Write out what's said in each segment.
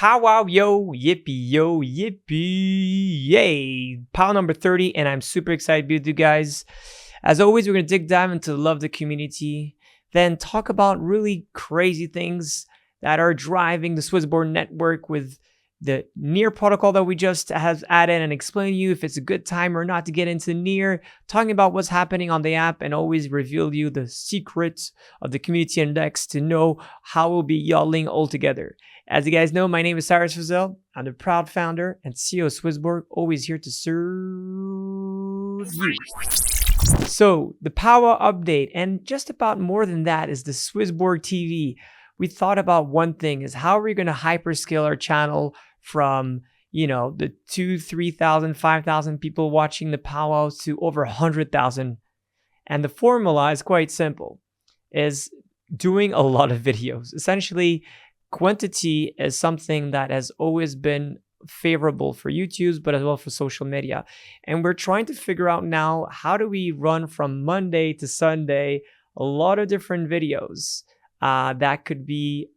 Pow Wow, yo, yippee, yay. Pow number 30, and I'm super excited to be with you guys. As always, we're going to dive into the love of the community, then talk about really crazy things that are driving the SwissBorg network with the NEAR protocol that we just have added, and explain to you if it's a good time or not to get into NEAR, talking about what's happening on the app, and always reveal you the secrets of the community index to know how we'll be yodling all together. As you guys know, my name is Cyrus Fazel. I'm the proud founder and CEO of SwissBorg, always here to serve you. So the Pow Wow update, and just about more than that, is the SwissBorg TV. We thought about one thing, is how are we going to hyperscale our channel from, the 2,000, 3,000, 5,000 people watching the Pow Wows to over 100,000. And the formula is quite simple, is doing a lot of videos. Essentially, quantity is something that has always been favorable for YouTube, but as well for social media. And we're trying to figure out now, how do we run from Monday to Sunday a lot of different videos that could be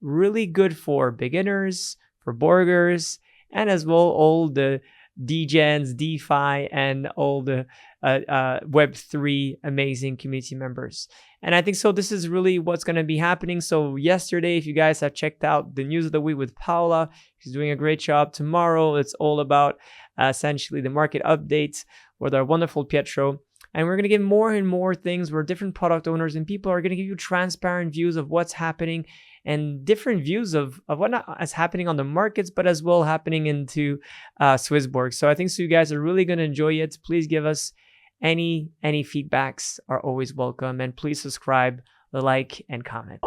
really good for beginners, for borgers, and as well all the degens, DeFi, and all the Web3 amazing community members. And I think so this is really what's going to be happening. So yesterday, if you guys have checked out the news of the week with Paula, she's doing a great job. Tomorrow, it's all about essentially the market updates with our wonderful Pietro. And we're going to get more and more things where different product owners and people are going to give you transparent views of what's happening and different views of what not is happening on the markets, but as well happening into SwissBorg. So I think so you guys are really going to enjoy it. Please give us any feedbacks are always welcome. And please subscribe, like, and comment.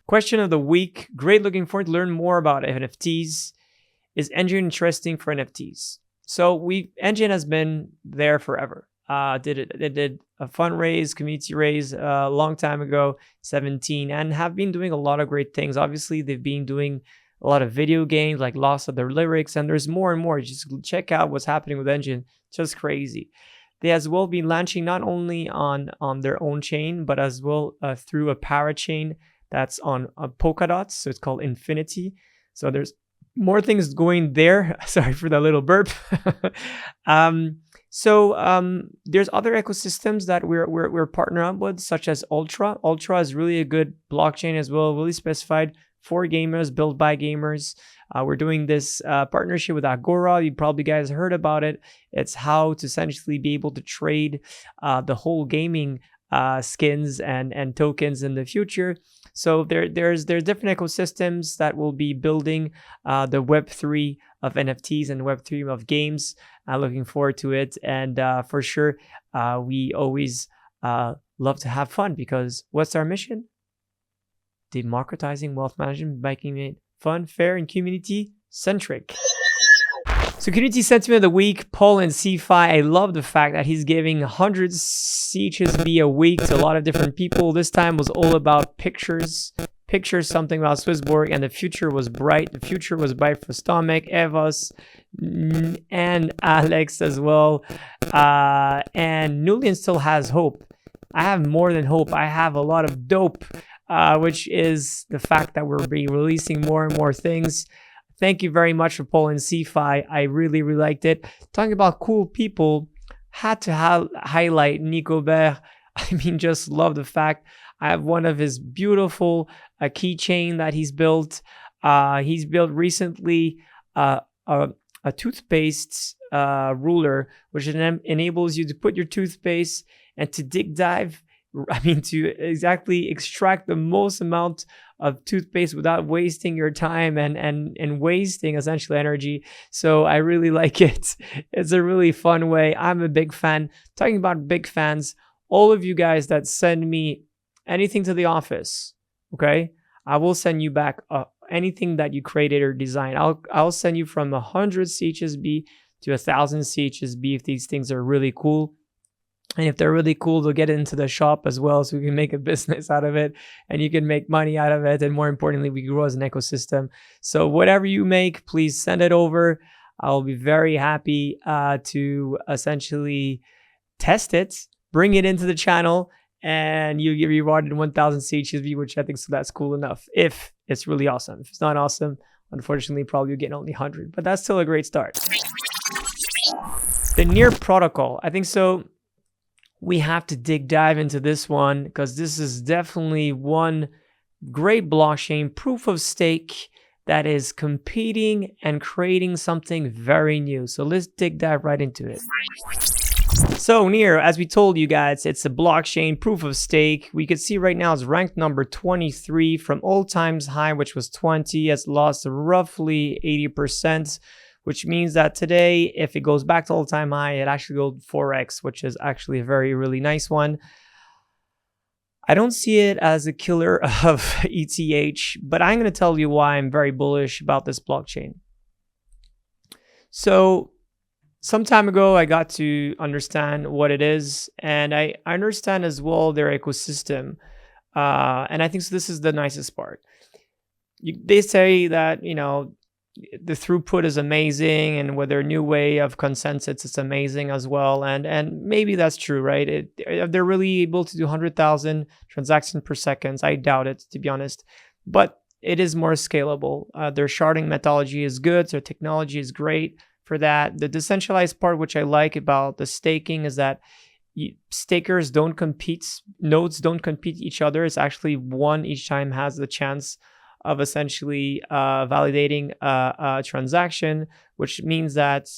Question of the week. Great, looking forward to learn more about NFTs. Is Enjin interesting for NFTs? So Enjin has been there forever. They did a fundraise, community raise a long time ago, 17, and have been doing a lot of great things. Obviously, they've been doing a lot of video games like Lost of Their Lyrics, and there's more and more. Just check out what's happening with Enjin. Just crazy. They as well been launching not only on their own chain, but as well through a parachain that's on Polkadot. So it's called Infinity. So there's more things going there. Sorry for that little burp. There's other ecosystems that we're partnering up with, such as Ultra. Ultra is really a good blockchain as well, really specified for gamers, built by gamers. We're doing this partnership with Agora. You probably guys heard about it. It's how to essentially be able to trade the whole gaming skins and tokens in the future. So there's different ecosystems that will be building the Web3 of NFTs and Web3 of games. Looking forward to it. And for sure, we always love to have fun, because what's our mission? Democratizing wealth management, making it fun, fair, and community-centric. So community sentiment of the week, Paul and CFI. I love the fact that he's giving 100 CHSB a week to a lot of different people. This time was all about pictures. Pictures, something about SwissBorg, and the future was bright. The future was bright for Stomach, Evos, and Alex as well. And Nulian still has hope. I have more than hope. I have a lot of dope, which is the fact that we're releasing more and more things. Thank you very much for Paul and CFI. I really liked it. Talking about cool people, had to highlight Nico Bert. I mean, just love the fact I have one of his beautiful keychain that he's built. He's built recently a toothpaste ruler, which enables you to put your toothpaste and to dive. I mean, to exactly extract the most amount of toothpaste without wasting your time and wasting essentially energy. So I really like it. It's a really fun way. I'm a big fan. Talking about big fans, all of you guys that send me anything to the office, okay, I will send you back anything that you created or designed. I'll send you from 100 CHSB to 1,000 CHSB if these things are really cool. And if they're really cool, they'll get into the shop as well, so we can make a business out of it and you can make money out of it. And more importantly, we grow as an ecosystem. So whatever you make, please send it over. I'll be very happy to essentially test it, bring it into the channel, and you get rewarded 1,000 CHSV, which I think so that's cool enough. If it's really awesome. If it's not awesome, unfortunately, probably you get only 100, but that's still a great start. The Near protocol, I think so. We have to dive into this one because this is definitely one great blockchain proof of stake that is competing and creating something very new. So let's dive right into it. So Near, as we told you guys, it's a blockchain proof of stake. We could see right now it's ranked number 23 from all times high, which was 20. It's lost roughly 80%, which means that today, if it goes back to all time high, it actually goes 4x, which is actually a really nice one. I don't see it as a killer of ETH, but I'm going to tell you why I'm very bullish about this blockchain. So some time ago, I got to understand what it is, and I understand as well their ecosystem. And I think so this is the nicest part. They say that, you know, the throughput is amazing, and with their new way of consensus, it's amazing as well. And maybe that's true, right? They're really able to do 100,000 transactions per second. I doubt it, to be honest, but it is more scalable. Their sharding methodology is good. Their technology is great for that. The decentralized part, which I like about the staking, is that stakers don't compete, nodes don't compete each other. It's actually one each time has the chance of essentially validating a transaction, which means that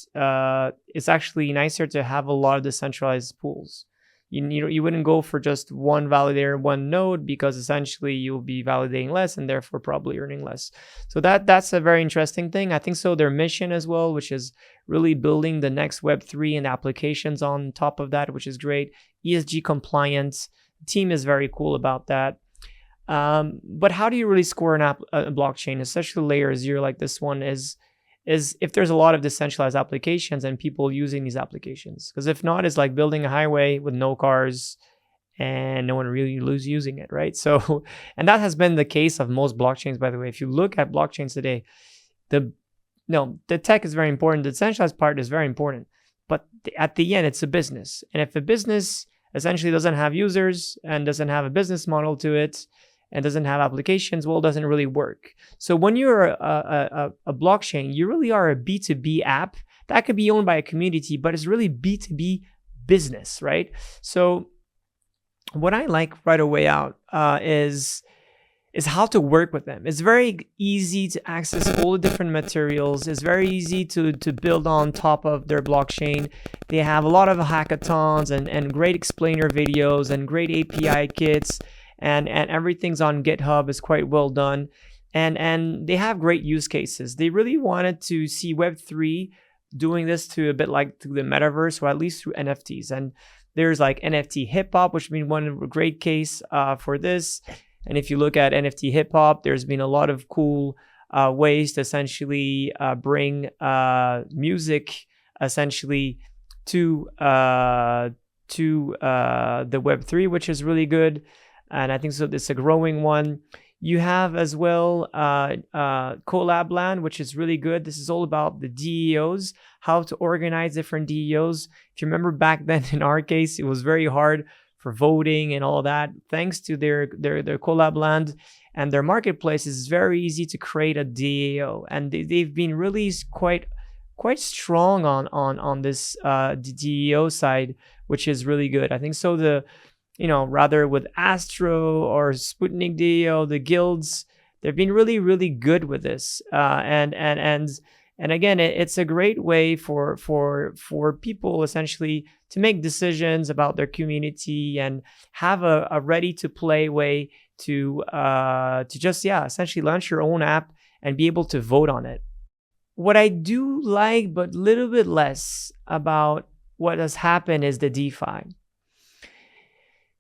it's actually nicer to have a lot of decentralized pools. You wouldn't go for just one validator, one node, because essentially you'll be validating less and therefore probably earning less. So that's a very interesting thing. I think so their mission as well, which is really building the next Web3 and applications on top of that, which is great. ESG compliance, the team is very cool about that. But how do you really score a blockchain, especially layer 0 like this one, is if there's a lot of decentralized applications and people using these applications. Because if not, it's like building a highway with no cars and no one really using it, right? So, and that has been the case of most blockchains, by the way. If you look at blockchains today, the tech is very important. The decentralized part is very important. But at the end, it's a business. And if a business essentially doesn't have users and doesn't have a business model to it, and doesn't have applications, well, it doesn't really work. So when you're a blockchain, you really are a B2B app that could be owned by a community, but it's really B2B business, right? So what I like right away out is how to work with them. It's very easy to access all the different materials. It's very easy to build on top of their blockchain. They have a lot of hackathons and great explainer videos and great API kits. And everything's on GitHub, is quite well done. And they have great use cases. They really wanted to see Web3 doing this to a bit like to the metaverse, or at least through NFTs. And there's like NFT hip hop, which has been one great case for this. And if you look at NFT hip hop, there's been a lot of cool ways to essentially bring music essentially to the Web3, which is really good. And I think so it's a growing one. You have as well Collab Land, which is really good. This is all about the DEOs, how to organize different DEOs. If you remember back then, in our case, it was very hard for voting and all that. Thanks to their Collab Land and their marketplace, it's very easy to create a DEO. And they've been really quite strong on this DEO side, which is really good. I think so rather with Astro or Sputnik DEO, the guilds, they've been really good with this. And again, it's a great way for people essentially to make decisions about their community and have a ready to play way to just essentially launch your own app and be able to vote on it. What I do like, but a little bit less about what has happened, is the DeFi.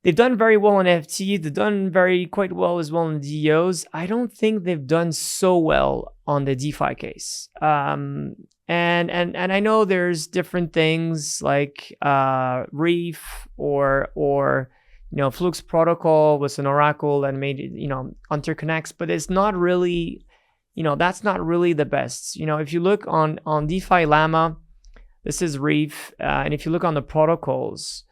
They've done very well in NFTs. They've done quite well as well in DEOs. I don't think they've done so well on the DeFi case. And I know there's different things like Reef or Flux protocol was an oracle that made it, interconnects, but it's not really, that's not really the best. If you look on DeFi Llama, this is Reef, and if you look on the protocols,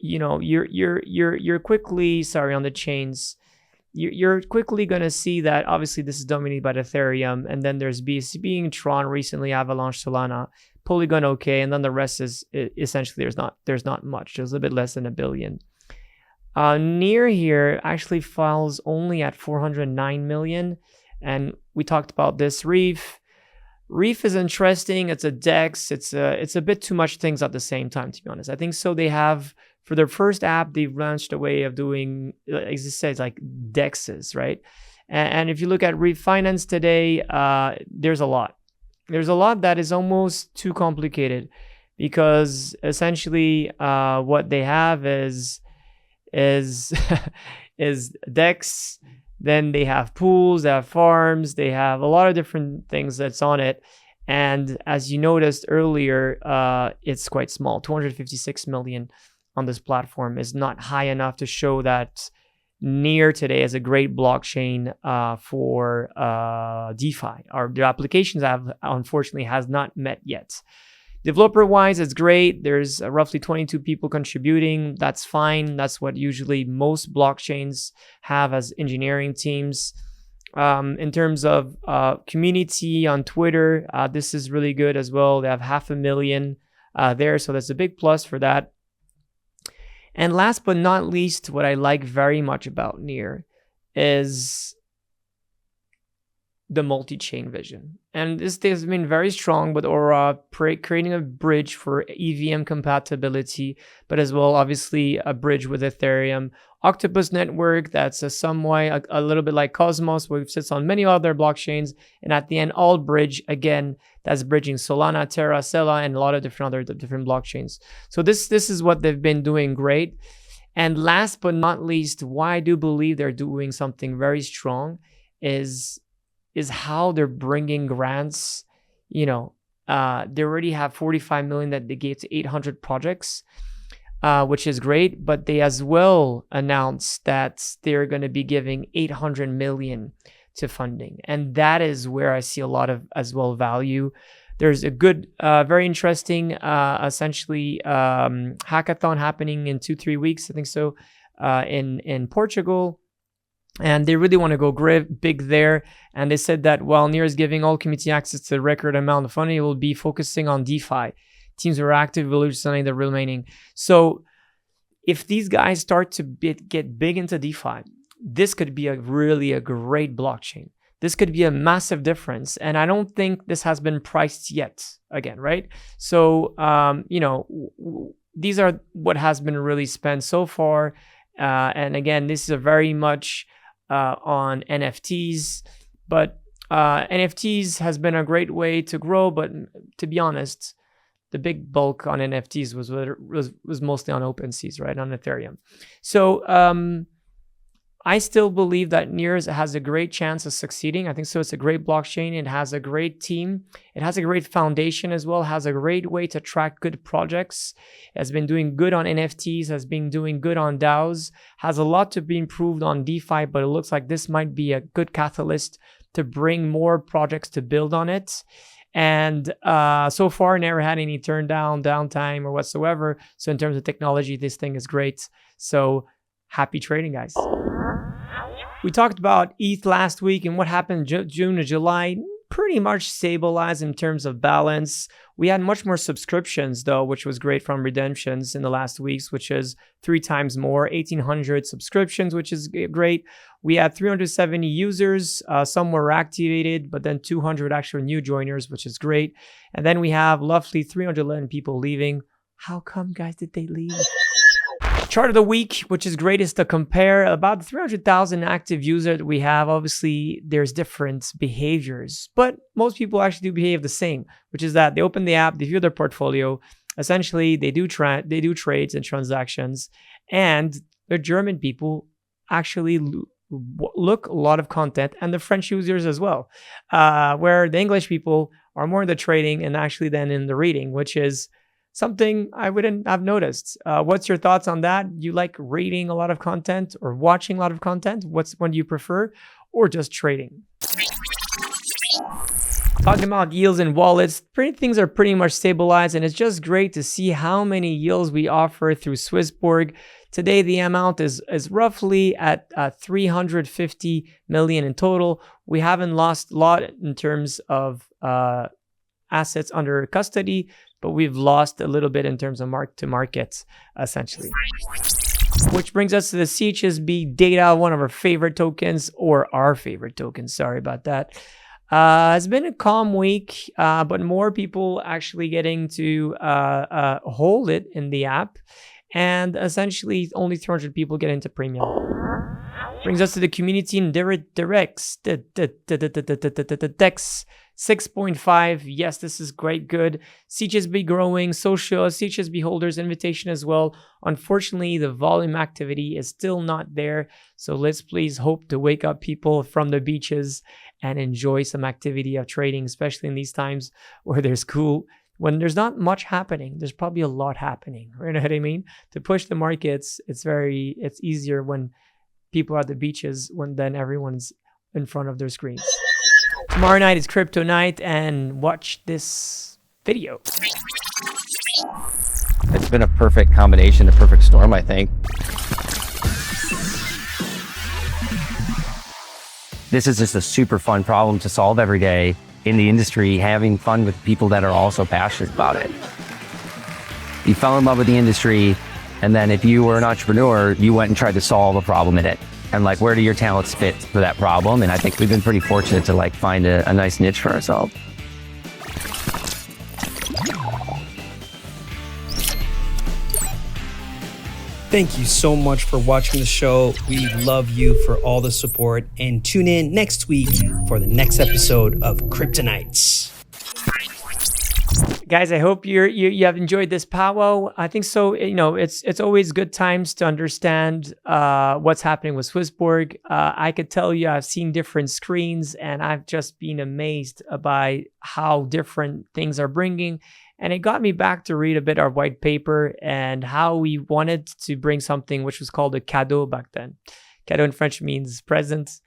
you're quickly, sorry, on the chains, you're quickly going to see that obviously this is dominated by Ethereum, and then there's BSC, Tron recently, Avalanche, Solana, Polygon, okay, and then the rest is essentially there's not much. There's a little bit less than $1 billion. Near here actually files only at 409 million, and we talked about this. Reef is interesting. It's a DEX. It's a bit too much things at the same time, to be honest. I think so. They have, for their first app, they've launched a way of doing, as it says, like DEXs, right? And if you look at Refinance today, there's a lot. There's a lot that is almost too complicated, because essentially what they have is DEX. Then they have pools, they have farms, they have a lot of different things that's on it. And as you noticed earlier, it's quite small. 256 million on this platform is not high enough to show that Near today is a great blockchain for DeFi. The applications unfortunately has not met yet. Developer-wise, it's great. There's roughly 22 people contributing. That's fine. That's what usually most blockchains have as engineering teams. In terms of community on Twitter, this is really good as well. They have 500,000 there, so that's a big plus for that. And last but not least, what I like very much about Near is the multi-chain vision. And this has been very strong with Aura, creating a bridge for EVM compatibility, but as well, obviously, a bridge with Ethereum. Octopus Network, that's a little bit like Cosmos, where it sits on many other blockchains. And at the end, all bridge, again, that's bridging Solana, Terra, Sela, and a lot of different blockchains. So this is what they've been doing great. And last but not least, why I do believe they're doing something very strong is how they're bringing grants. They already have 45 million that they gave to 800 projects, which is great. But they as well announced that they're going to be giving 800 million to funding. And that is where I see a lot of as well value. There's a good, very interesting, essentially, hackathon happening in 2-3 weeks, I think so, in Portugal. And they really want to go big there. And they said that while Near is giving all community access to a record amount of funding, it will be focusing on DeFi. Teams are active, selling the remaining. So if these guys start to get big into DeFi, this could be a great blockchain. This could be a massive difference. And I don't think this has been priced yet again, right? So, these are what has been really spent so far. And again, this is a very much on NFTs, but NFTs has been a great way to grow. But to be honest, the big bulk on NFTs was mostly on OpenSeas, right, on Ethereum. So I still believe that Near has a great chance of succeeding. I think so. It's a great blockchain. It has a great team. It has a great foundation as well. It has a great way to track good projects. It has been doing good on NFTs, has been doing good on DAOs, has a lot to be improved on DeFi, but it looks like this might be a good catalyst to bring more projects to build on it. And so far, never had any downtime or whatsoever. So in terms of technology, this thing is great. So happy trading, guys. We talked about ETH last week and what happened June to July. Pretty much stabilized in terms of balance. We had much more subscriptions though, which was great from redemptions in the last weeks, which is 3 times more, 1,800 subscriptions, which is great. We had 370 users, some were activated, but then 200 actual new joiners, which is great. And then we have roughly 311 people leaving. How come, guys, did they leave? Chart of the week, which is great, is to compare about 300,000 active users that we have. Obviously, there's different behaviors, but most people actually do behave the same, which is that they open the app, they view their portfolio. Essentially, they do trades and transactions, and the German people actually look a lot of content, and the French users as well, where the English people are more in the trading and actually then in the reading, which is something I wouldn't have noticed. What's your thoughts on that? You like reading a lot of content or watching a lot of content? One do you prefer, or just trading? Talking about yields and wallets, things are pretty much stabilized, and it's just great to see how many yields we offer through SwissBorg. Today, the amount is roughly at 350 million in total. We haven't lost a lot in terms of assets under custody, but we've lost a little bit in terms of mark-to-markets, essentially. Which brings us to the CHSB data, one of our favorite tokens, or our favorite tokens. Sorry about that. It's been a calm week, but more people actually getting to hold it in the app, and essentially only 300 people get into premium. Brings us to the community and directs DEX 6.5. Yes, this is great, good. CHSB growing, social, CHSB holders invitation as well. Unfortunately, the volume activity is still not there. So let's please hope to wake up people from the beaches and enjoy some activity of trading, especially in these times where when there's not much happening, there's probably a lot happening. You know what I mean? To push the markets, it's easier when people are at the beaches then everyone's in front of their screens. Tomorrow night is Crypto Night, and watch this video. It's been a perfect combination, a perfect storm, I think. This is just a super fun problem to solve every day in the industry, having fun with people that are also passionate about it. You fell in love with the industry, and then if you were an entrepreneur, you went and tried to solve a problem in it. And like, where do your talents fit for that problem? And I think we've been pretty fortunate to like find a nice niche for ourselves. Thank you so much for watching the show. We love you for all the support, and tune in next week for the next episode of CryptoNites. Guys, I hope you have enjoyed this powwow. I think so. You know, it's always good times to understand what's happening with SwissBorg. I could tell you I've seen different screens, and I've just been amazed by how different things are bringing. And it got me back to read a bit our white paper and how we wanted to bring something which was called a cadeau back then. Cadeau in French means present,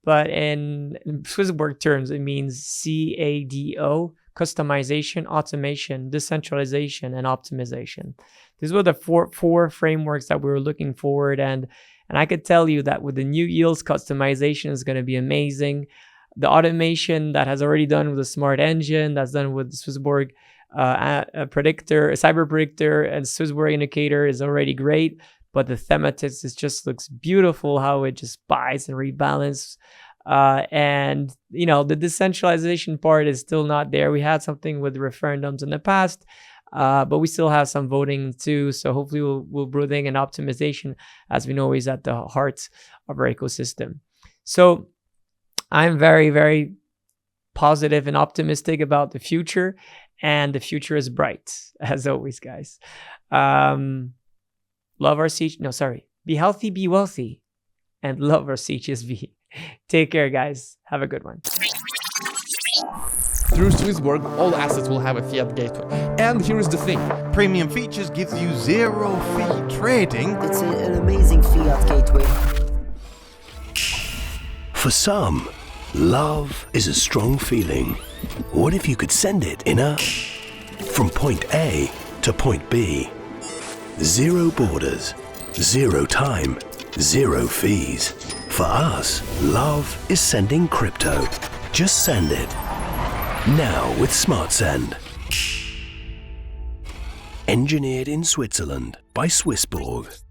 but in SwissBorg terms, it means CADO, customization, automation, decentralization, and optimization. These were the four frameworks that we were looking forward, and I could tell you that with the new yields, customization is going to be amazing. The automation that has already done with the smart engine, that's done with the SwissBorg a predictor, a cyber predictor, and SwissBorg indicator is already great, but the thematics just looks beautiful, how it just buys and rebalances. And you know, the decentralization part is still not there. We had something with referendums in the past, but we still have some voting too. So hopefully we'll bring an optimization, as we know is at the heart of our ecosystem. So I'm very, very positive and optimistic about the future, and the future is bright as always, guys. Love our be healthy, be wealthy, and love our CHSB. Take care, guys. Have a good one. Through SwissBorg, all assets will have a fiat gateway. And here is the thing. Premium features gives you zero fee trading. It's an amazing fiat gateway. For some, love is a strong feeling. What if you could send it from point A to point B? Zero borders, zero time, zero fees. For us, love is sending crypto. Just send it. Now with Smart Send. Engineered in Switzerland by SwissBorg.